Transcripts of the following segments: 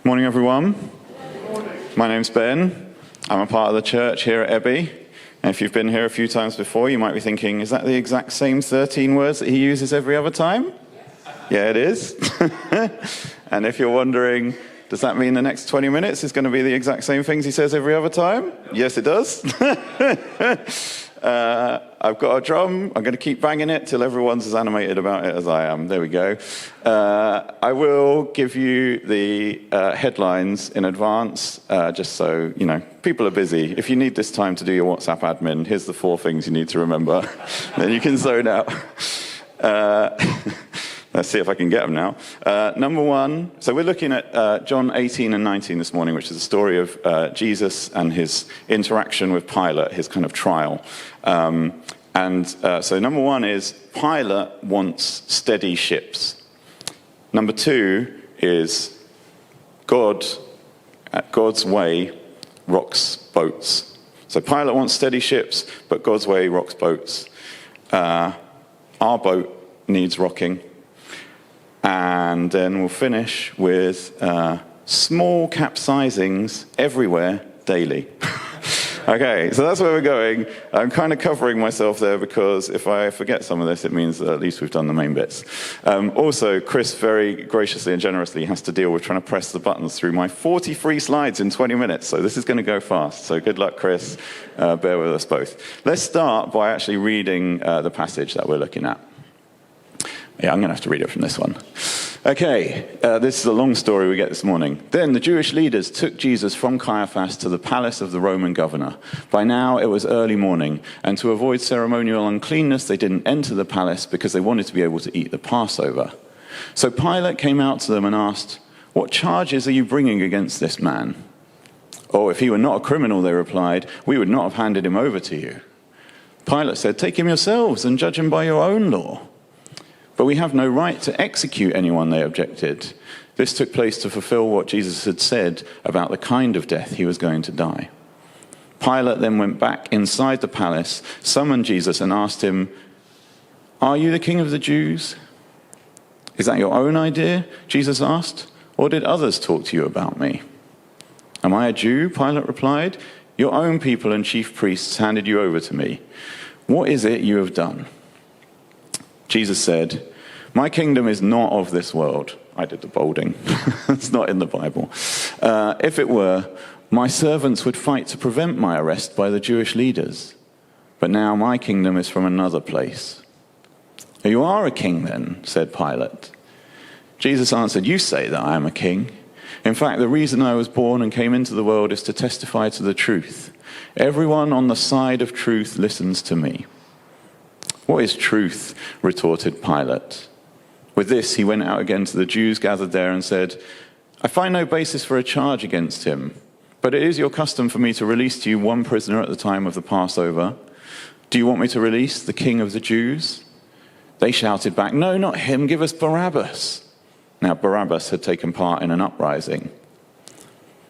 Morning, everyone. My name's Ben. I'm a part of the church here at Abbey. And if you've been here a few times before, you might be thinking, is that the exact same 13 words that he uses every other time? Yeah, it is. And if you're wondering, does that mean the next 20 minutes is going to be the exact same things he says every other time? Yes, it does. I've got a drum. I'm going to keep banging it till everyone's as animated about it as I am. There we go. I will give you the headlines in advance, just so, you know, people are busy. If you need this time to do your WhatsApp admin, here's the 4 things you need to remember. Then you can zone out. Let's see if I can get them now. Number 1, so we're looking at John 18 and 19 this morning, which is the story of Jesus and his interaction with Pilate, his kind of trial. So number 1 is Pilate wants steady ships. Number 2 is God's way rocks boats. So Pilate wants steady ships, but God's way rocks boats. Our boat needs rocking. And then we'll finish with small capsizings everywhere daily. Okay, so that's where we're going. I'm kind of covering myself there because if I forget some of this, it means that at least we've done the main bits. Also, Chris very graciously and generously has to deal with trying to press the buttons through my 43 slides in 20 minutes. So this is going to go fast. So good luck, Chris. Bear with us both. Let's start by actually reading the passage that we're looking at. Yeah, I'm going to have to read it from this one. Okay, this is a long story we get this morning. Then the Jewish leaders took Jesus from Caiaphas to the palace of the Roman governor. By now it was early morning, and to avoid ceremonial uncleanness, they didn't enter the palace because they wanted to be able to eat the Passover. So Pilate came out to them and asked, "What charges are you bringing against this man?" "Oh, if he were not a criminal," they replied, "we would not have handed him over to you." Pilate said, "Take him yourselves and judge him by your own law." "But we have no right to execute anyone," they objected. This took place to fulfill what Jesus had said about the kind of death he was going to die. Pilate then went back inside the palace, summoned Jesus and asked him, "Are you the king of the Jews?" "Is that your own idea?" Jesus asked. "Or did others talk to you about me?" "Am I a Jew?" Pilate replied. "Your own people and chief priests handed you over to me. What is it you have done?" Jesus said, "My kingdom is not of this world." I did the bolding. It's not in the Bible. "If it were, my servants would fight to prevent my arrest by the Jewish leaders. But now my kingdom is from another place." "You are a king then," said Pilate. Jesus answered, "You say that I am a king. In fact, the reason I was born and came into the world is to testify to the truth. Everyone on the side of truth listens to me." "What is truth?" retorted Pilate. With this, he went out again to the Jews gathered there and said, "I find no basis for a charge against him, but it is your custom for me to release to you one prisoner at the time of the Passover. Do you want me to release the king of the Jews?" They shouted back, "No, not him, give us Barabbas." Now Barabbas had taken part in an uprising.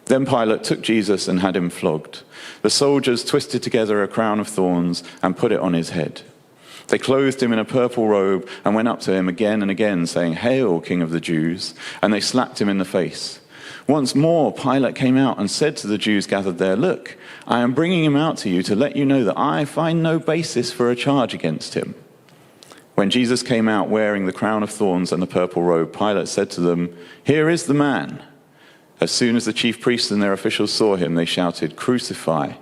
Then Pilate took Jesus and had him flogged. The soldiers twisted together a crown of thorns and put it on his head. They clothed him in a purple robe and went up to him again and again, saying, "Hail, King of the Jews!" And they slapped him in the face. Once more, Pilate came out and said to the Jews gathered there, "Look, I am bringing him out to you to let you know that I find no basis for a charge against him." When Jesus came out wearing the crown of thorns and the purple robe, Pilate said to them, "Here is the man." As soon as the chief priests and their officials saw him, they shouted, "Crucify,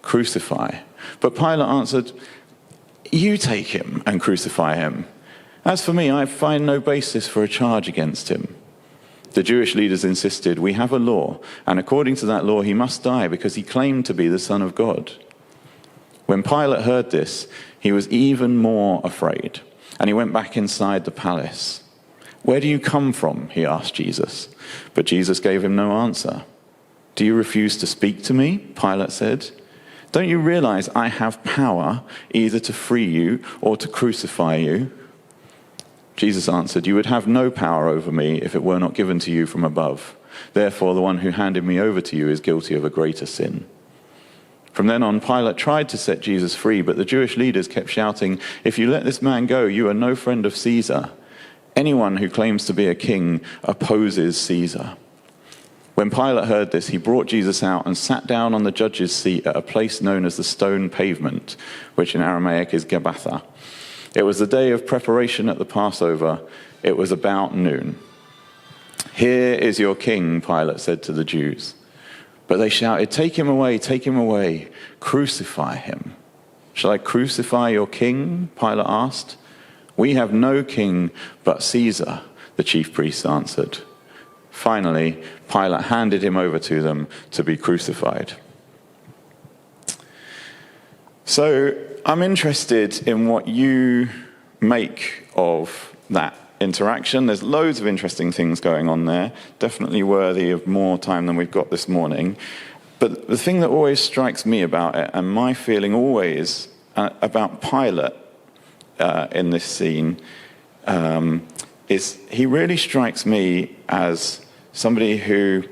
crucify." But Pilate answered, "You take him and crucify him. As for me, I find no basis for a charge against him." The Jewish leaders insisted, "We have a law, and according to that law he must die because he claimed to be the Son of God." When Pilate heard this, he was even more afraid, and he went back inside the palace. "Where do you come from?" he asked Jesus. But Jesus gave him no answer. "Do you refuse to speak to me?" Pilate said. "Don't you realize I have power either to free you or to crucify you?" Jesus answered, "You would have no power over me if it were not given to you from above. Therefore, the one who handed me over to you is guilty of a greater sin." From then on, Pilate tried to set Jesus free, but the Jewish leaders kept shouting, "If you let this man go, you are no friend of Caesar. Anyone who claims to be a king opposes Caesar." When Pilate heard this, he brought Jesus out and sat down on the judge's seat at a place known as the Stone Pavement, which in Aramaic is Gabbatha. It was the day of preparation at the Passover. It was about noon. "Here is your king," Pilate said to the Jews. But they shouted, take him away, crucify him." "Shall I crucify your king?" Pilate asked. "We have no king but Caesar," the chief priests answered. Finally, Pilate handed him over to them to be crucified. So I'm interested in what you make of that interaction. There's loads of interesting things going on there, definitely worthy of more time than we've got this morning. But the thing that always strikes me about it, and my feeling always about Pilate in this scene, is he really strikes me as somebody who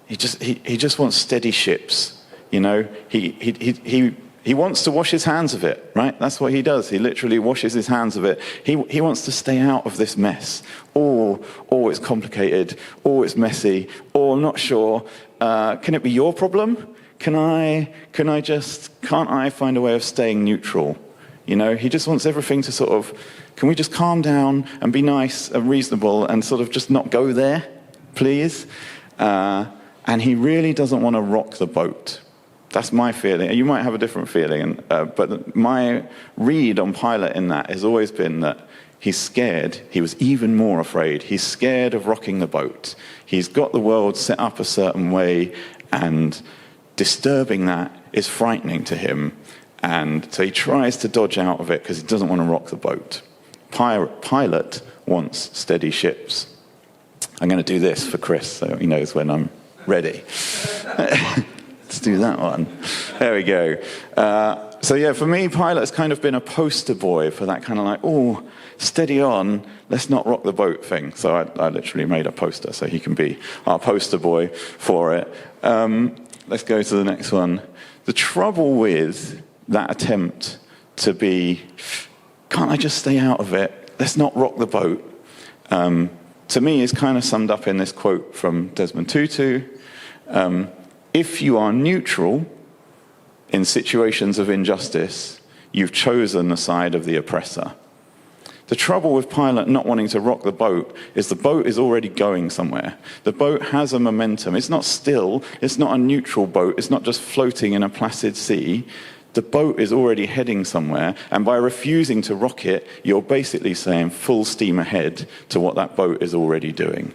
he just wants steady ships. You know, he wants to wash his hands of it, right? That's what he does. He literally washes his hands of it. He wants to stay out of this mess. Oh, it's complicated. Oh, it's messy. Oh, I'm not sure. Can it be your problem? Can't I find a way of staying neutral? You know, he just wants everything to sort of, can we just calm down and be nice and reasonable and sort of just not go there, please? And he really doesn't want to rock the boat. That's my feeling. You might have a different feeling, but my read on Pilate in that has always been that he's scared. He was even more afraid. He's scared of rocking the boat. He's got the world set up a certain way, and disturbing that is frightening to him. And so he tries to dodge out of it because he doesn't want to rock the boat. Pilate wants steady ships. I'm going to do this for Chris so he knows when I'm ready. Let's do that one. There we go. So yeah, for me, Pilate's kind of been a poster boy for that kind of like, oh, steady on, let's not rock the boat thing. So I literally made a poster so he can be our poster boy for it. Let's go to the next one. The trouble with that attempt to be, can't I just stay out of it? Let's not rock the boat. To me, is kind of summed up in this quote from Desmond Tutu. If you are neutral in situations of injustice, you've chosen the side of the oppressor. The trouble with Pilate not wanting to rock the boat is the boat is already going somewhere. The boat has a momentum. It's not still. It's not a neutral boat. It's not just floating in a placid sea. The boat is already heading somewhere, and by refusing to rock it, you're basically saying full steam ahead to what that boat is already doing.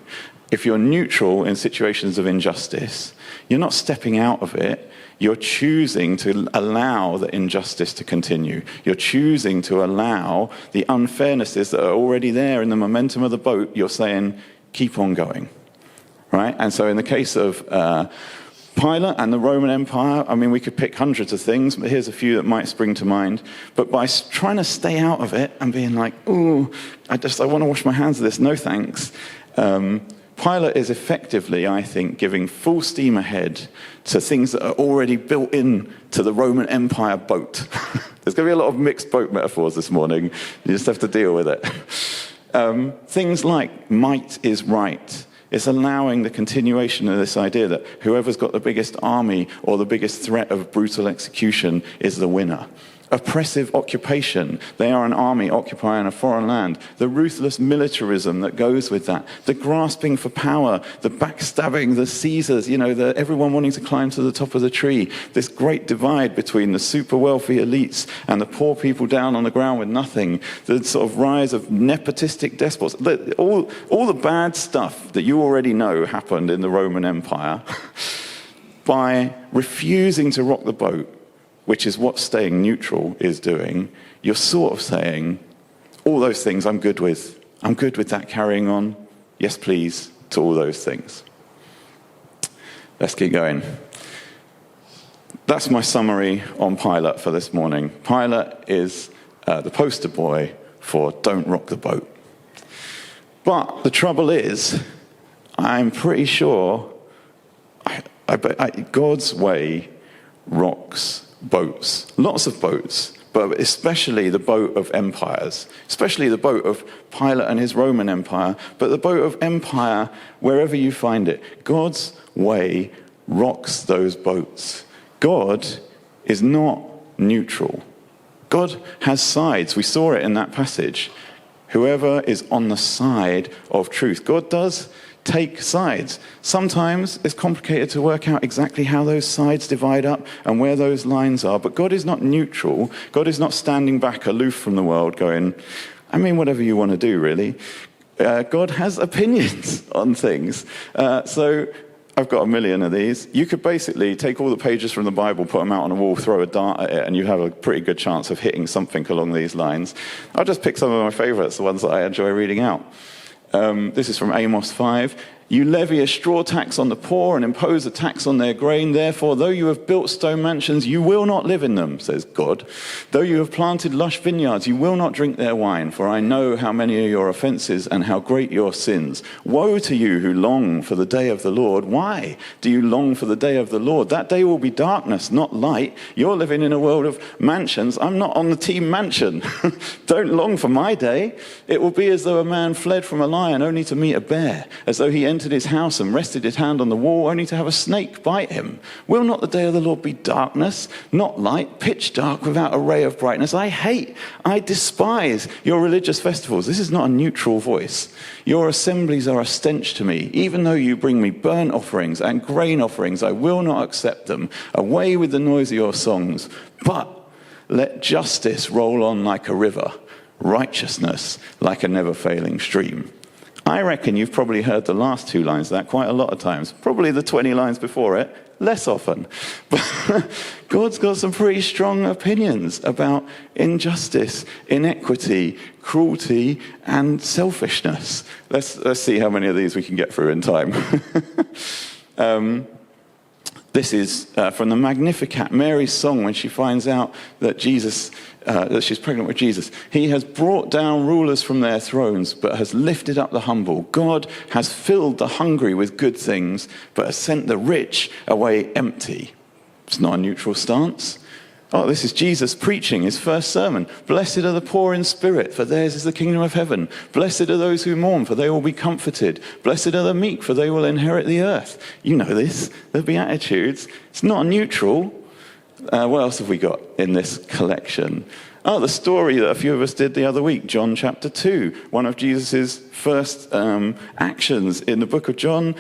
If you're neutral in situations of injustice, you're not stepping out of it. You're choosing to allow the injustice to continue. You're choosing to allow the unfairnesses that are already there in the momentum of the boat. You're saying, keep on going, right? And so in the case of Pilate and the Roman Empire, I mean, we could pick hundreds of things, but here's a few that might spring to mind. But by trying to stay out of it and being like, oh, I want to wash my hands of this, no thanks, Pilate is effectively, I think, giving full steam ahead to things that are already built in to the Roman Empire boat. There's going to be a lot of mixed boat metaphors this morning. You just have to deal with it. Things like might is right. It's allowing the continuation of this idea that whoever's got the biggest army or the biggest threat of brutal execution is the winner. Oppressive occupation. They are an army occupying a foreign land. The ruthless militarism that goes with that. The grasping for power. The backstabbing, the Caesars, everyone wanting to climb to the top of the tree. This great divide between the super wealthy elites and the poor people down on the ground with nothing. The sort of rise of nepotistic despots. All the bad stuff that you already know happened in the Roman Empire. By refusing to rock the boat, which is what staying neutral is doing, you're sort of saying, all those things I'm good with. I'm good with that carrying on. Yes, please, to all those things. Let's keep going. That's my summary on Pilate for this morning. Pilate is the poster boy for don't rock the boat. But the trouble is, I'm pretty sure God's way rocks boats, lots of boats, but especially the boat of empires, especially the boat of Pilate and his Roman Empire, but the boat of empire wherever you find it. God's way rocks those boats. God is not neutral. God has sides. We saw it in that passage. Whoever is on the side of truth. God does take sides. Sometimes it's complicated to work out exactly how those sides divide up and where those lines are, but God is not neutral. God is not standing back aloof from the world going, I mean, whatever you want to do, really. God has opinions on things. So I've got a million of these. You could basically take all the pages from the Bible, put them out on a wall, throw a dart at it, and you have a pretty good chance of hitting something along these lines. I'll just pick some of my favorites, the ones that I enjoy reading out. This is from Amos 5. You levy a straw tax on the poor and impose a tax on their grain. Therefore, though you have built stone mansions, you will not live in them, says God. Though you have planted lush vineyards, you will not drink their wine. For I know how many are your offenses and how great your sins. Woe to you who long for the day of the Lord. Why do you long for the day of the Lord? That day will be darkness, not light. You're living in a world of mansions. I'm not on the team mansion. Don't long for my day. It will be as though a man fled from a lion only to meet a bear, as though he entered his house and rested his hand on the wall only to have a snake bite him. Will not the day of the Lord be darkness, not light, pitch dark without a ray of brightness? I despise your religious festivals. This is not a neutral voice. Your assemblies are a stench to me. Even though you bring me burnt offerings and grain offerings, I will not accept them. Away with the noise of your songs. But let justice roll on like a river, righteousness like a never-failing stream. I reckon you've probably heard the last two lines of that quite a lot of times. Probably the 20 lines before it, less often. But God's got some pretty strong opinions about injustice, inequity, cruelty, and selfishness. Let's see how many of these we can get through in time. This is from the Magnificat, Mary's song when she finds out that that she's pregnant with Jesus. He has brought down rulers from their thrones, but has lifted up the humble. God has filled the hungry with good things, but has sent the rich away empty. It's not a neutral stance. Oh, this is Jesus preaching his first sermon. Blessed are the poor in spirit, for theirs is the kingdom of heaven. Blessed are those who mourn, for they will be comforted. Blessed are the meek, for they will inherit the earth. You know this, the Beatitudes. It's not neutral. What else have we got in this collection? Oh, the story that a few of us did the other week, John chapter 2, one of Jesus' first actions in the book of John,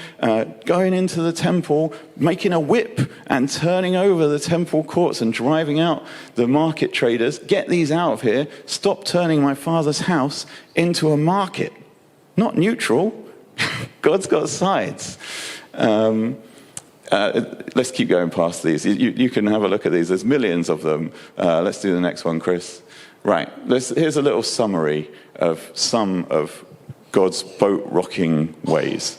going into the temple, making a whip and turning over the temple courts and driving out the market traders. Get these out of here. Stop turning my Father's house into a market. Not neutral. God's got sides. Let's keep going past these. You can have a look at these. There's millions of them. Let's do the next one, Chris. Right. Here's a little summary of some of God's boat-rocking ways.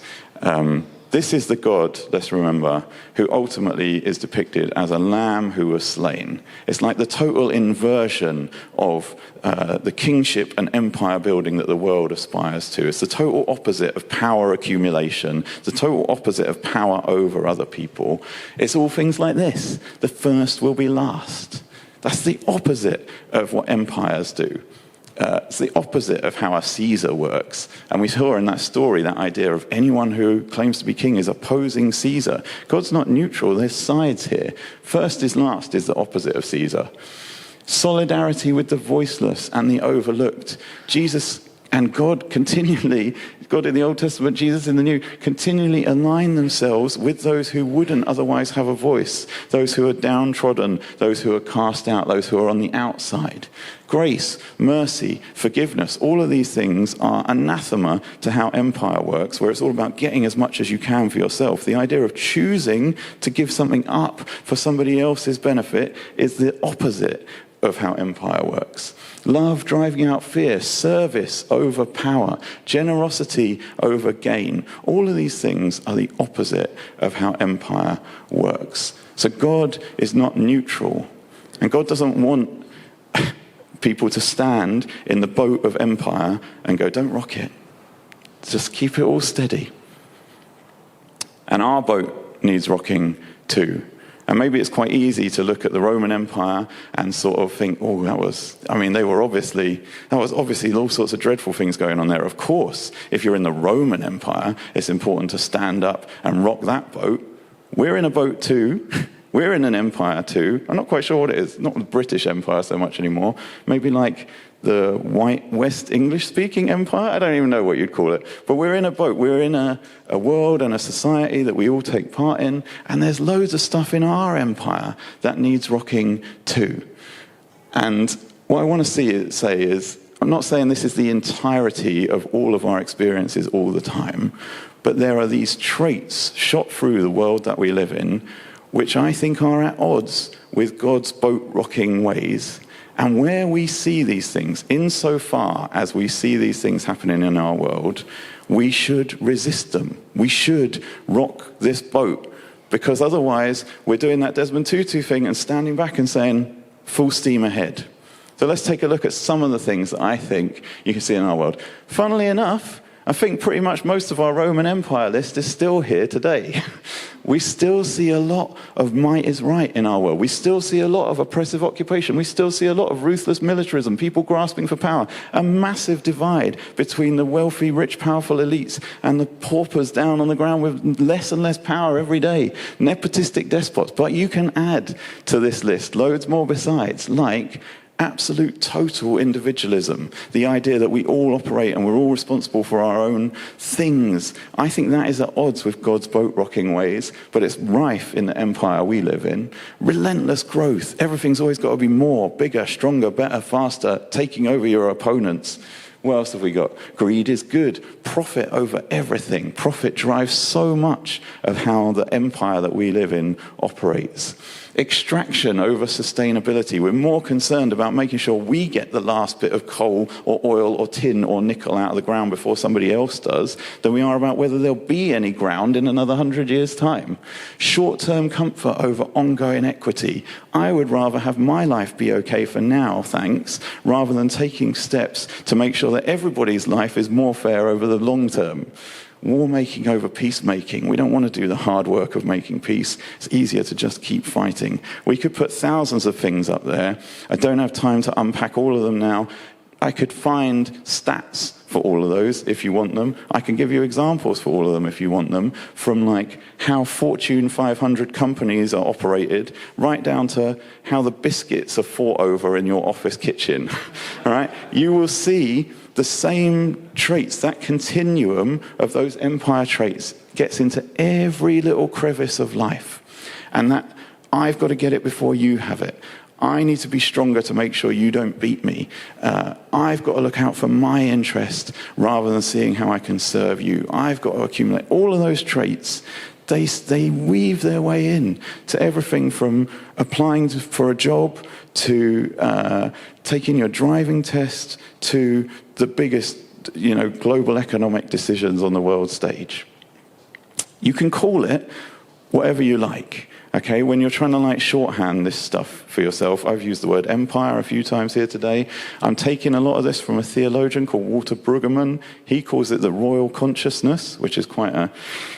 This is the God, let's remember, who ultimately is depicted as a lamb who was slain. It's like the total inversion of the kingship and empire building that the world aspires to. It's the total opposite of power accumulation. It's the total opposite of power over other people. It's all things like this. The first will be last. That's the opposite of what empires do. It's the opposite of how a Caesar works. And we saw in that story that idea of anyone who claims to be king is opposing Caesar. God's not neutral. There's sides here. First is last is the opposite of Caesar. Solidarity with the voiceless and the overlooked. Jesus and God continually, God in the Old Testament, Jesus in the New, continually align themselves with those who wouldn't otherwise have a voice, those who are downtrodden, those who are cast out, those who are on the outside. Grace, mercy, forgiveness, all of these things are anathema to how empire works, where it's all about getting as much as you can for yourself. The idea of choosing to give something up for somebody else's benefit is the opposite of how empire works. Love driving out fear, service over power, generosity over gain. All of these things are the opposite of how empire works. So God is not neutral. And God doesn't want people to stand in the boat of empire and go, don't rock it. Just keep it all steady. And our boat needs rocking too. And maybe it's quite easy to look at the Roman Empire and sort of think, oh, that was obviously all sorts of dreadful things going on there. Of course, if you're in the Roman Empire, it's important to stand up and rock that boat. We're in a boat too. We're in an empire too. I'm not quite sure what it is. Not the British Empire so much anymore. Maybe like the white West English-speaking empire? I don't even know what you'd call it. But we're in a boat. We're in a world and a society that we all take part in. And there's loads of stuff in our empire that needs rocking too. And what I want to say is, I'm not saying this is the entirety of all of our experiences all the time, but there are these traits shot through the world that we live in, which I think are at odds with God's boat-rocking ways. And where we see these things, insofar as we see these things happening in our world, we should resist them. We should rock this boat, because otherwise we're doing that Desmond Tutu thing and standing back and saying, full steam ahead. So let's take a look at some of the things that I think you can see in our world. Funnily enough, I think pretty much most of our Roman Empire list is still here today. We still see a lot of might is right in our world. We still see a lot of oppressive occupation. We still see a lot of ruthless militarism, people grasping for power, a massive divide between the wealthy, rich, powerful elites and the paupers down on the ground with less and less power every day, nepotistic despots. But you can add to this list loads more besides, like absolute total individualism, the idea that we all operate and we're all responsible for our own things. I think that is at odds with God's boat-rocking ways, but it's rife in the empire we live in. Relentless growth. Everything's always got to be more, bigger, stronger, better, faster, taking over your opponents. What else have we got? Greed is good. Profit over everything. Profit drives so much of how the empire that we live in operates. Extraction over sustainability. We're more concerned about making sure we get the last bit of coal or oil or tin or nickel out of the ground before somebody else does than we are about whether there'll be any ground in another 100 years' time. Short-term comfort over ongoing equity. I would rather have my life be okay for now, thanks, rather than taking steps to make sure that everybody's life is more fair over the long term. War making over peacemaking. We don't want to do the hard work of making peace. It's easier to just keep fighting. We could put thousands of things up there. I don't have time to unpack all of them now. I could find stats for all of those if you want them. I can give you examples for all of them if you want them, from like how Fortune 500 companies are operated right down to how the biscuits are fought over in your office kitchen. All right? You will see the same traits, that continuum of those empire traits gets into every little crevice of life. And that I've got to get it before you have it. I need to be stronger to make sure you don't beat me. I've got to look out for my interest rather than seeing how I can serve you. I've got to accumulate all of those traits. They weave their way in to everything from applying for a job to taking your driving test to the biggest, global economic decisions on the world stage. You can call it whatever you like. Okay, when you're trying to shorthand this stuff for yourself, I've used the word empire a few times here today. I'm taking a lot of this from a theologian called Walter Brueggemann. He calls it the royal consciousness, which is quite a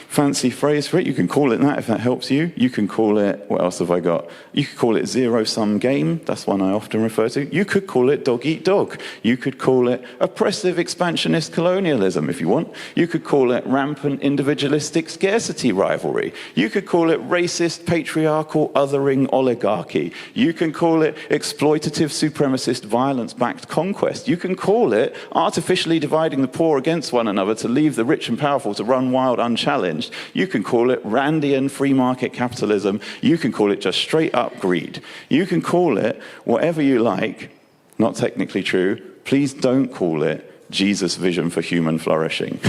fancy phrase for it. You can call it that if that helps you. You can call it, what else have I got? You could call it zero-sum game. That's one I often refer to. You could call it dog-eat-dog. You could call it oppressive expansionist colonialism if you want. You could call it rampant individualistic scarcity rivalry. You could call it racist patriarchal othering oligarchy. You can call it exploitative supremacist violence-backed conquest. You can call it artificially dividing the poor against one another to leave the rich and powerful to run wild unchallenged. You can call it Randian free market capitalism. You can call it just straight up greed. You can call it whatever you like. Not technically true. Please don't call it Jesus' vision for human flourishing,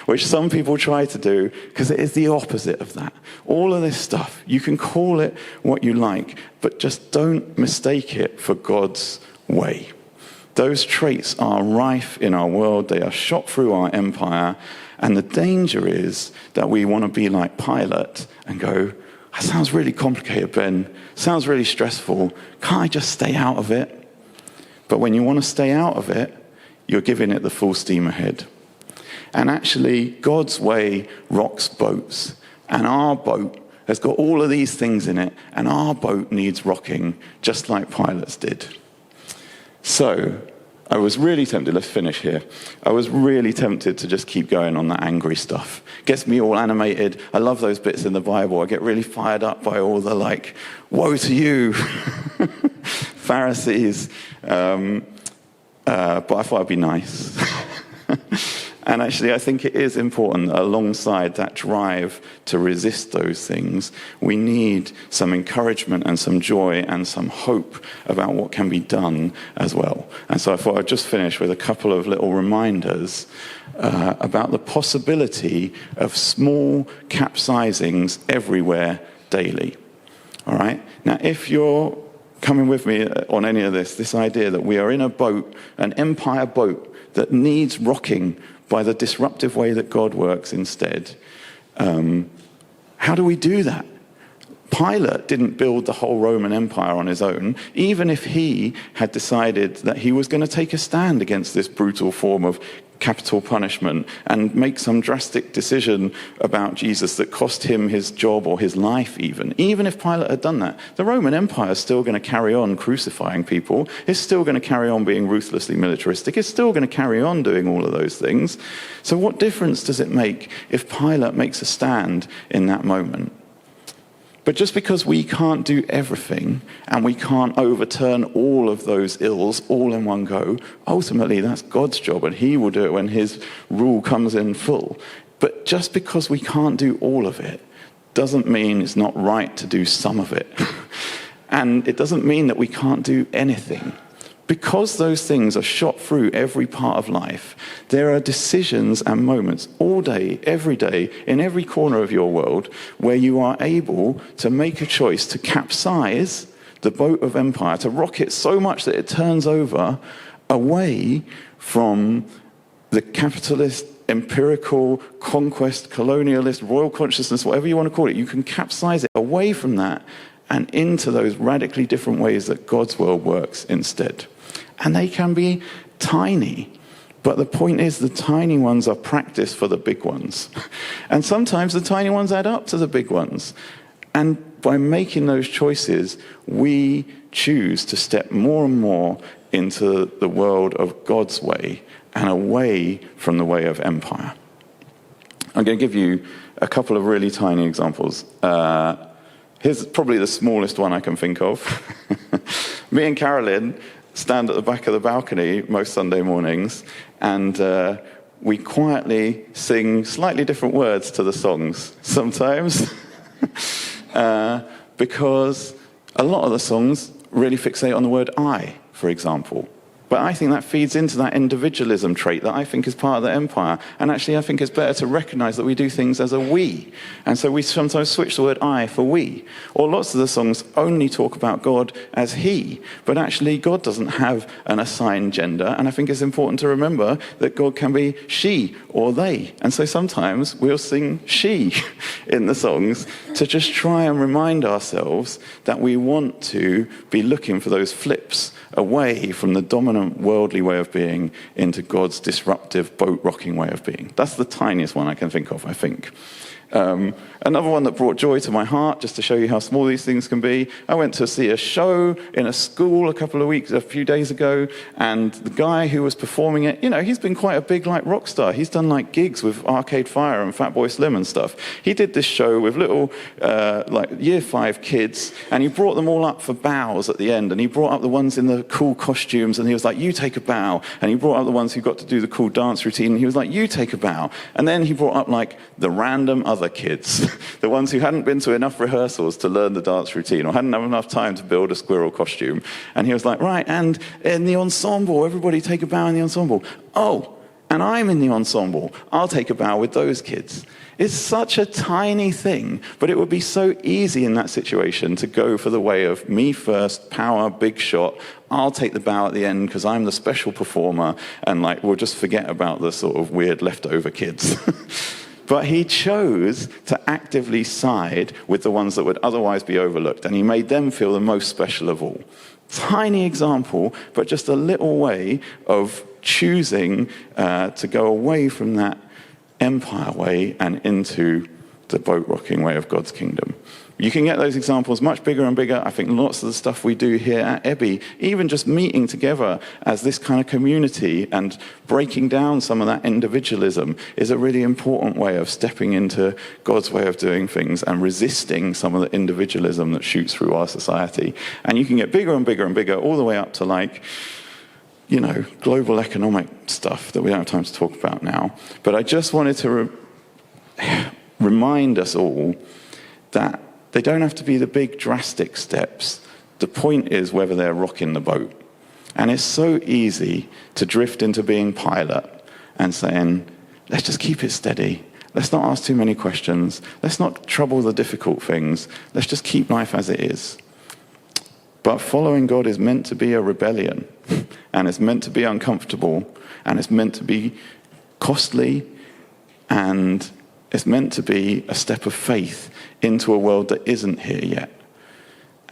which some people try to do because it is the opposite of that. All of this stuff, you can call it what you like, but just don't mistake it for God's way. Those traits are rife in our world. They are shot through our empire. And the danger is that we want to be like Pilate and go, that sounds really complicated, Ben. Sounds really stressful. Can't I just stay out of it? But when you want to stay out of it, you're giving it the full steam ahead. And actually, God's way rocks boats. And our boat has got all of these things in it, and our boat needs rocking, just like Pilate's did. So, I was really tempted, let's finish here. I was really tempted to just keep going on that angry stuff. Gets me all animated. I love those bits in the Bible. I get really fired up by all the woe to you, Pharisees. But I thought I'd be nice. And actually, I think it is important that alongside that drive to resist those things, we need some encouragement and some joy and some hope about what can be done as well. And so I thought I'd just finish with a couple of little reminders about the possibility of small capsizings everywhere daily. All right? Now, if you're coming with me on any of this idea that we are in a boat, an empire boat, that needs rocking by the disruptive way that God works instead. How do we do that? Pilate didn't build the whole Roman Empire on his own, even if he had decided that he was going to take a stand against this brutal form of capital punishment and make some drastic decision about Jesus that cost him his job or his life even. Even if Pilate had done that, the Roman Empire is still going to carry on crucifying people. It's still going to carry on being ruthlessly militaristic. It's still going to carry on doing all of those things. So what difference does it make if Pilate makes a stand in that moment? But just because we can't do everything and we can't overturn all of those ills all in one go, ultimately that's God's job, and he will do it when his rule comes in full. But just because we can't do all of it doesn't mean it's not right to do some of it. And it doesn't mean that we can't do anything. Because those things are shot through every part of life, there are decisions and moments all day, in every corner of your world, where you are able to make a choice to capsize the boat of empire, to rock it so much that it turns over away from the capitalist, empirical, conquest, colonialist, royal consciousness, whatever you want to call it. You can capsize it away from that and into those radically different ways that God's world works instead. And they can be tiny. But the point is, the tiny ones are practice for the big ones. And sometimes the tiny ones add up to the big ones. And by making those choices, we choose to step more and more into the world of God's way and away from the way of empire. I'm going to give you a couple of really tiny examples. Here's probably the smallest one I can think of. Me and Carolyn stand at the back of the balcony most Sunday mornings, and we quietly sing slightly different words to the songs sometimes, because a lot of the songs really fixate on the word I, for example. But I think that feeds into that individualism trait that I think is part of the empire. And actually, I think it's better to recognize that we do things as a we. And so we sometimes switch the word I for we. Or lots of the songs only talk about God as he. But actually, God doesn't have an assigned gender. And I think it's important to remember that God can be she or they. And so sometimes we'll sing she in the songs to just try and remind ourselves that we want to be looking for those flips away from the dominant worldly way of being into God's disruptive boat-rocking way of being. That's the tiniest one I can think of, I think. Another one that brought joy to my heart, just to show you how small these things can be. I went to see a show in a school a few days ago, and the guy who was performing it, he's been quite a big rock star. He's done gigs with Arcade Fire and Fatboy Slim and stuff. He did this show with little year 5 kids, and he brought them all up for bows at the end, and he brought up the ones in the cool costumes, and he was like, you take a bow, and he brought up the ones who got to do the cool dance routine, and he was like, you take a bow, and then he brought up the random other kids, the ones who hadn't been to enough rehearsals to learn the dance routine or hadn't had enough time to build a squirrel costume. And he was like, right, and in the ensemble, everybody take a bow in the ensemble. Oh, and I'm in the ensemble. I'll take a bow with those kids. It's such a tiny thing, but it would be so easy in that situation to go for the way of me first, power, big shot. I'll take the bow at the end because I'm the special performer, and we'll just forget about the sort of weird leftover kids. But he chose to actively side with the ones that would otherwise be overlooked, and he made them feel the most special of all. Tiny example, but just a little way of choosing to go away from that empire way and into the boat-rocking way of God's kingdom. You can get those examples much bigger and bigger. I think lots of the stuff we do here at Ebby, even just meeting together as this kind of community and breaking down some of that individualism, is a really important way of stepping into God's way of doing things and resisting some of the individualism that shoots through our society. And you can get bigger and bigger and bigger, all the way up to global economic stuff that we don't have time to talk about now. But I just wanted to remind us all that they don't have to be the big drastic steps. The point is whether they're rocking the boat. And it's so easy to drift into being Pilate and saying, let's just keep it steady. Let's not ask too many questions. Let's not trouble the difficult things. Let's just keep life as it is. But following God is meant to be a rebellion, and it's meant to be uncomfortable, and it's meant to be costly, and it's meant to be a step of faith into a world that isn't here yet.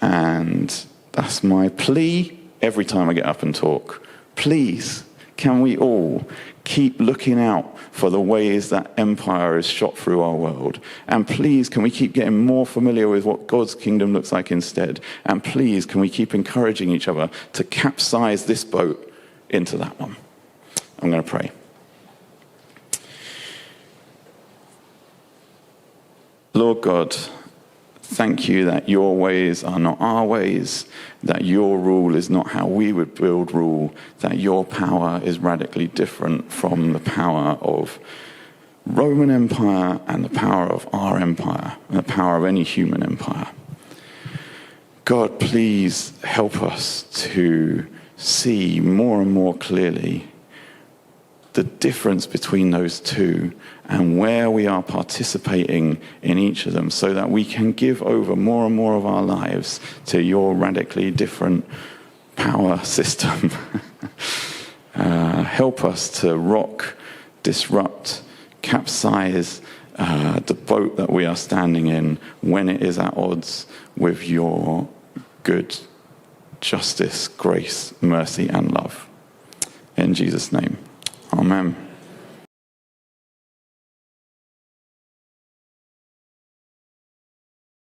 And that's my plea every time I get up and talk. Please, can we all keep looking out for the ways that empire is shot through our world? And please, can we keep getting more familiar with what God's kingdom looks like instead? And please, can we keep encouraging each other to capsize this boat into that one? I'm going to pray. Lord God, thank you that your ways are not our ways, that your rule is not how we would build rule, that your power is radically different from the power of Roman Empire and the power of our empire and the power of any human empire. God, please help us to see more and more clearly the difference between those two and where we are participating in each of them, so that we can give over more and more of our lives to your radically different power system. Help us to rock, disrupt, capsize the boat that we are standing in when it is at odds with your good justice, grace, mercy, and love. In Jesus' name, amen.